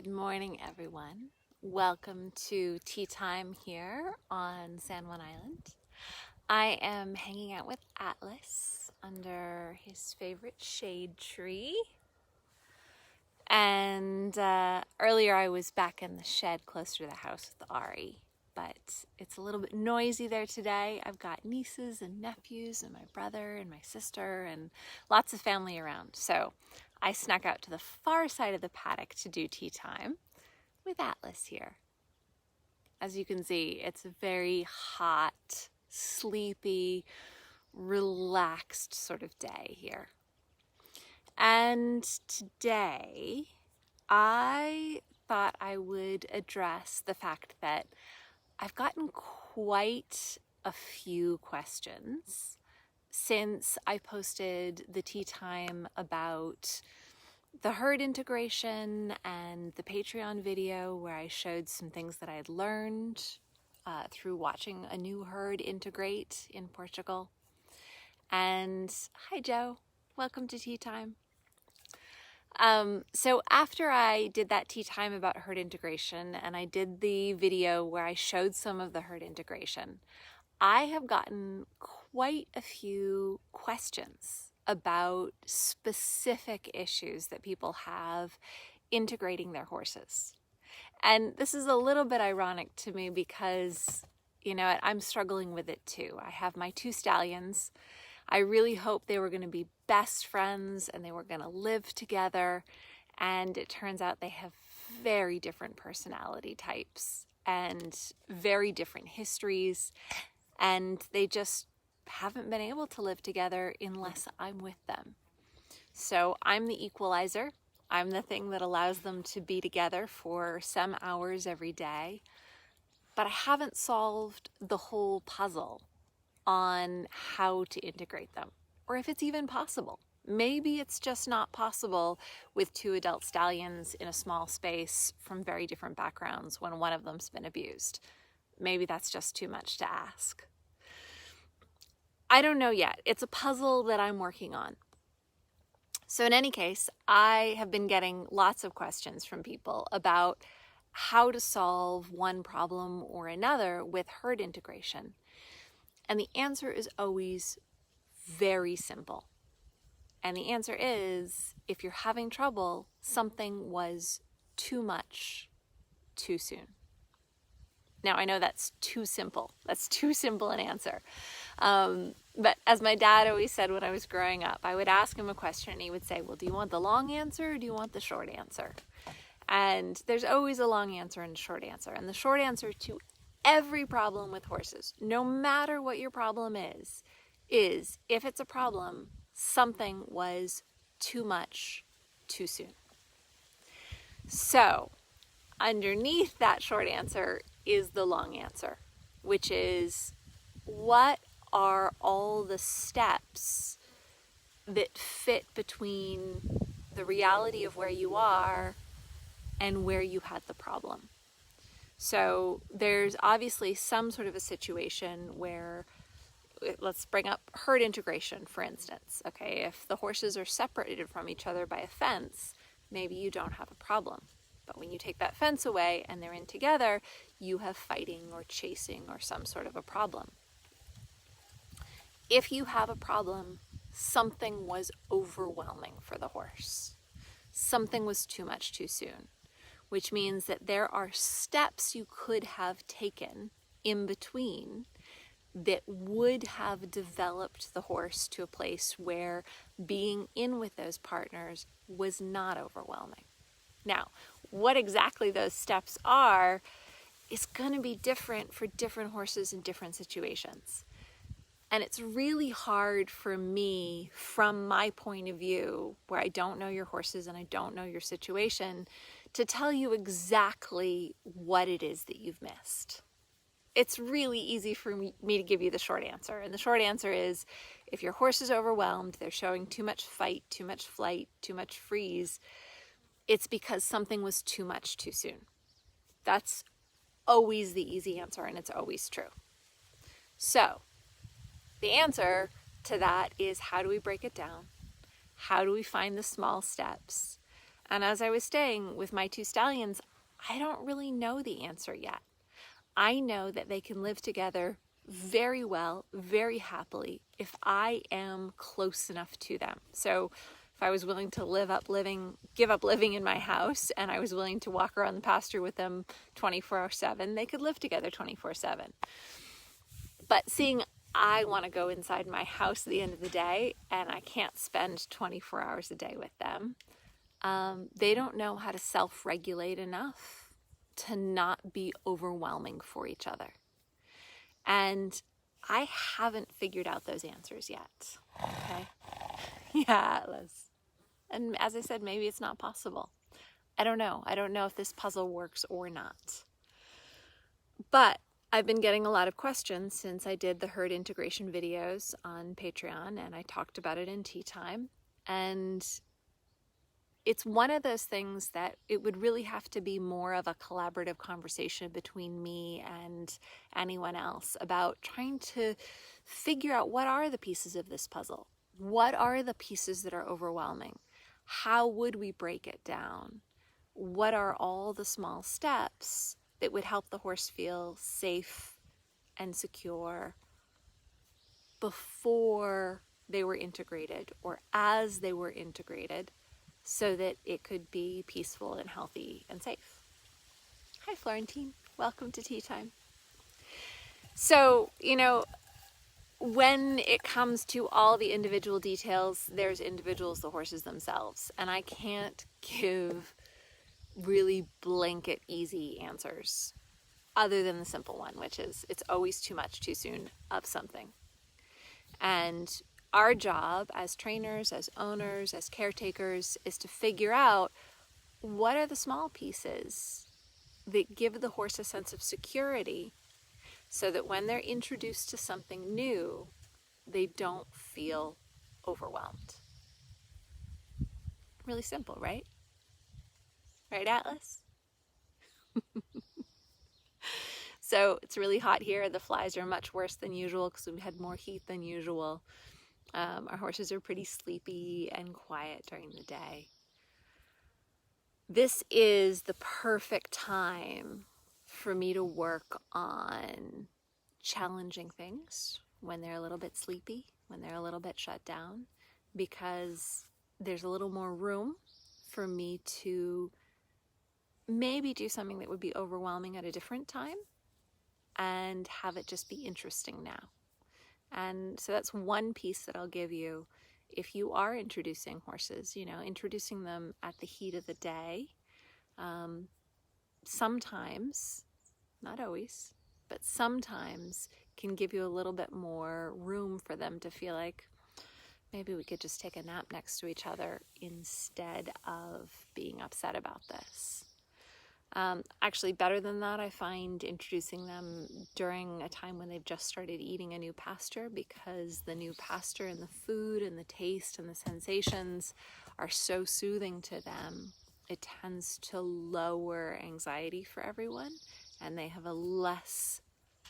Good morning, everyone. Welcome to tea time here on San Juan Island. I am hanging out with Atlas under his favorite shade tree. And earlier I was back in the shed closer to the house with Ari, but it's a little bit noisy there today. I've got nieces and nephews and my brother and my sister and lots of family around. So I snuck out to the far side of the paddock to do tea time with Atlas here. As you can see, it's a very hot, sleepy, relaxed sort of day here. And today, I thought I would address the fact that I've gotten quite a few questions since I posted the tea time about the herd integration and the Patreon video where I showed some things that I had learned through watching a new herd integrate in Portugal. And hi, Joe. Welcome to tea time. So after I did that tea time about herd integration and I did the video where I showed some of the herd integration, I have gotten quite a few questions about specific issues that people have integrating their horses. And this is a little bit ironic to me because, you know, I'm struggling with it too. I have my two stallions. I really hoped they were going to be best friends and they were going to live together. And it turns out they have very different personality types and very different histories. And they just haven't been able to live together unless I'm with them. So I'm the equalizer. I'm the thing that allows them to be together for some hours every day. But I haven't solved the whole puzzle on how to integrate them, or if it's even possible. Maybe it's just not possible with two adult stallions in a small space from very different backgrounds when one of them's been abused. Maybe that's just too much to ask. I don't know yet. It's a puzzle that I'm working on. So in any case, I have been getting lots of questions from people about how to solve one problem or another with herd integration. And the answer is always very simple. And the answer is, if you're having trouble, something was too much too soon. Now, I know that's too simple. That's too simple an answer. But as my dad always said when I was growing up, I would ask him a question and he would say, well, do you want the long answer or do you want the short answer? And there's always a long answer and a short answer. And the short answer to every problem with horses, no matter what your problem is if it's a problem, something was too much too soon. So underneath that short answer is the long answer, which is, what are all the steps that fit between the reality of where you are and where you had the problem? So there's obviously some sort of a situation where, let's bring up herd integration, for instance. Okay, if the horses are separated from each other by a fence, maybe you don't have a problem. But when you take that fence away and they're in together, you have fighting or chasing or some sort of a problem. If you have a problem, something was overwhelming for the horse. Something was too much too soon, which means that there are steps you could have taken in between that would have developed the horse to a place where being in with those partners was not overwhelming. Now, what exactly those steps are is going to be different for different horses in different situations. And it's really hard for me, from my point of view, where I don't know your horses and I don't know your situation, to tell you exactly what it is that you've missed. It's really easy for me to give you the short answer. And the short answer is, if your horse is overwhelmed, they're showing too much fight, too much flight, too much freeze, it's because something was too much too soon. That's always the easy answer, and it's always true. So the answer to that is, how do we break it down? How do we find the small steps? And as I was staying with my 2 stallions, I don't really know the answer yet. I know that they can live together very well, very happily, if I am close enough to them. So if I was willing to give up living in my house, and I was willing to walk around the pasture with them 24/7, they could live together 24/7. But seeing I want to go inside my house at the end of the day, and I can't spend 24 hours a day with them, they don't know how to self-regulate enough to not be overwhelming for each other. And I haven't figured out those answers yet. Okay? Yeah, Atlas. And as I said, maybe it's not possible. I don't know. I don't know if this puzzle works or not. But I've been getting a lot of questions since I did the herd integration videos on Patreon, and I talked about it in Tea Time. And it's one of those things that it would really have to be more of a collaborative conversation between me and anyone else about trying to figure out what are the pieces of this puzzle. What are the pieces that are overwhelming? How would we break it down? What are all the small steps that would help the horse feel safe and secure before they were integrated or as they were integrated, so that it could be peaceful and healthy and safe? Hi, Florentine. Welcome to Tea Time. So, when it comes to all the individual details, there's individuals, the horses themselves, and I can't give really blanket easy answers other than the simple one, which is it's always too much too soon of something. And our job as trainers, as owners, as caretakers is to figure out what are the small pieces that give the horse a sense of security so that when they're introduced to something new, they don't feel overwhelmed. Really simple, right? Right, Atlas? So it's really hot here. The flies are much worse than usual because we've had more heat than usual. Our horses are pretty sleepy and quiet during the day. This is the perfect time for me to work on challenging things when they're a little bit sleepy, when they're a little bit shut down, because there's a little more room for me to maybe do something that would be overwhelming at a different time and have it just be interesting now. And so that's one piece that I'll give you if you are introducing horses, introducing them at the heat of the day. Sometimes, not always, but sometimes can give you a little bit more room for them to feel like maybe we could just take a nap next to each other instead of being upset about this. Actually, better than that, I find introducing them during a time when they've just started eating a new pasture, because the new pasture and the food and the taste and the sensations are so soothing to them. It tends to lower anxiety for everyone, and they have a less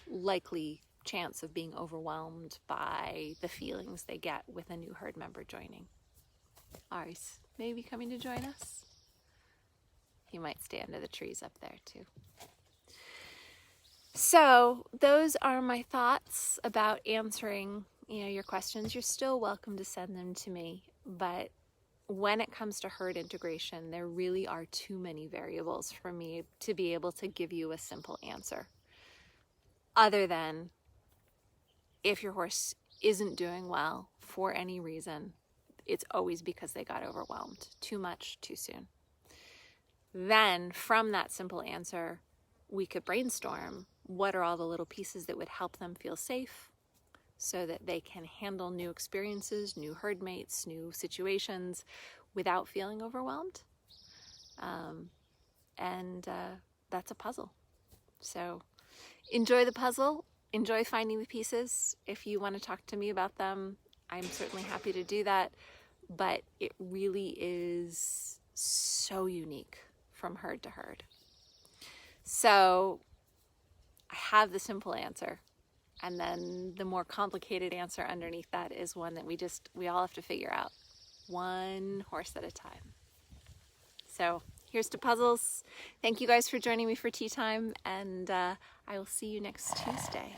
likely chance of being overwhelmed by the feelings they get with a new herd member joining. Aries, maybe coming to join us? He might stay under the trees up there too. So those are my thoughts about answering, your questions. You're still welcome to send them to me, but when it comes to herd integration, there really are too many variables for me to be able to give you a simple answer. Other than if your horse isn't doing well for any reason, it's always because they got overwhelmed. Too much, too soon. Then from that simple answer, we could brainstorm what are all the little pieces that would help them feel safe so that they can handle new experiences, new herd mates, new situations without feeling overwhelmed. That's a puzzle. So enjoy the puzzle, enjoy finding the pieces. If you want to talk to me about them, I'm certainly happy to do that, but it really is so unique from herd to herd. So I have the simple answer, and then the more complicated answer underneath that is one that we all have to figure out, one horse at a time. So here's to puzzles. Thank you guys for joining me for tea time, and I will see you next Tuesday.